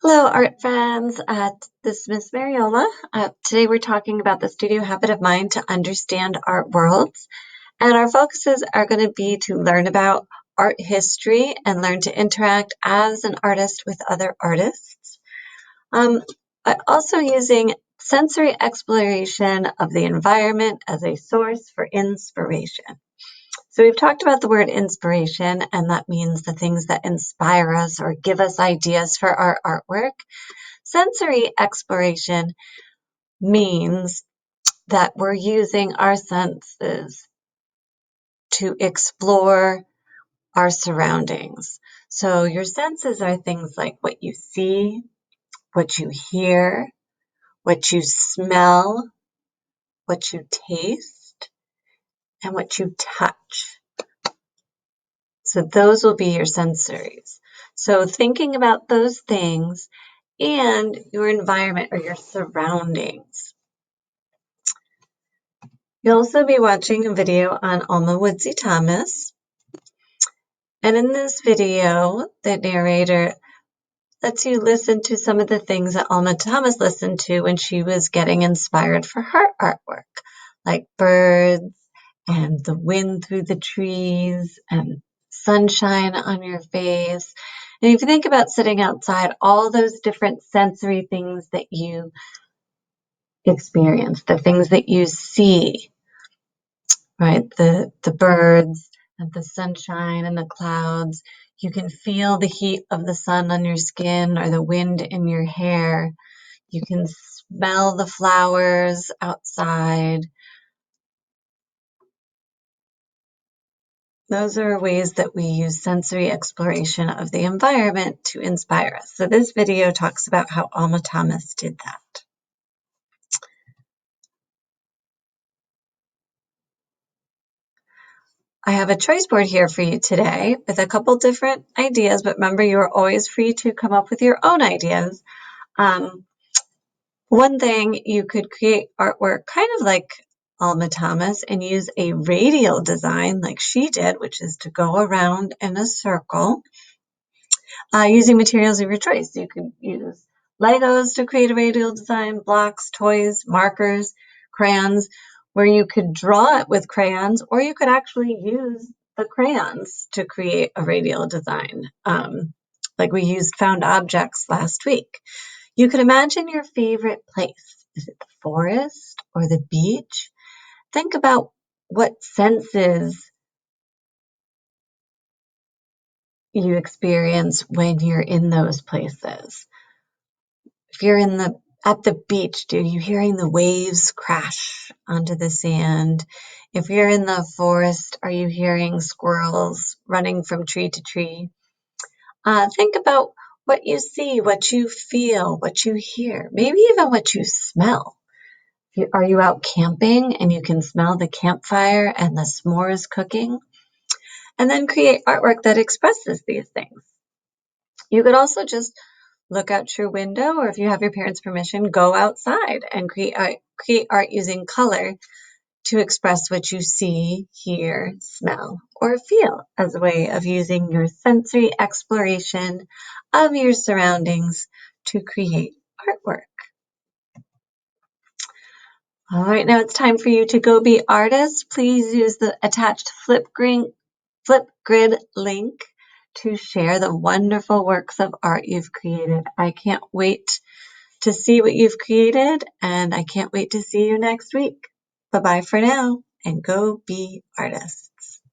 Hello, art friends. This is Miss Mariola. Today we're talking about the studio habit of mind to understand art worlds. And our focuses are going to be to learn about art history and learn to interact as an artist with other artists. Also using sensory exploration of the environment as a source for inspiration. So we've talked about the word inspiration, and that means the things that inspire us or give us ideas for our artwork. Sensory exploration means that we're using our senses to explore our surroundings. So your senses are things like what you see, what you hear, what you smell, what you taste, and what you touch. So those will be your sensories. So thinking about those things and your environment or your surroundings. You'll also be watching a video on Alma Woodsey Thomas. And in this video, the narrator lets you listen to some of the things that Alma Thomas listened to when she was getting inspired for her artwork, like birds and the wind through the trees and sunshine on your face. And if you think about sitting outside, all those different sensory things that you experience, the things that you see, right? The birds and the sunshine and the clouds. You can feel the heat of the sun on your skin or the wind in your hair. You can smell the flowers outside. Those are ways that we use sensory exploration of the environment to inspire us. So this video talks about how Alma Thomas did that. I have a choice board here for you today with a couple different ideas, but remember, you're always free to come up with your own ideas. One thing, you could create artwork kind of like Alma Thomas and use a radial design like she did, which is to go around in a circle using materials of your choice. You could use Legos to create a radial design, blocks, toys, markers, crayons, where you could draw it with crayons, or you could actually use the crayons to create a radial design, like we used found objects last week. You could imagine your favorite place. Is it the forest or the beach? Think about what senses you experience when you're in those places. If you're at the beach, are you hearing the waves crash onto the sand? If you're in the forest, are you hearing squirrels running from tree to tree? Think about what you see, what you feel, what you hear, maybe even what you smell. Are you out camping and you can smell the campfire and the s'mores cooking? And then create artwork that expresses these things. You could also just look out your window, or if you have your parents' permission, go outside and create art using color to express what you see, hear, smell, or feel as a way of using your sensory exploration of your surroundings to create artwork. All right, now it's time for you to go be artists. Please use the attached Flipgrid link to share the wonderful works of art you've created. I can't wait to see what you've created, and I can't wait to see you next week. Bye-bye for now, and go be artists.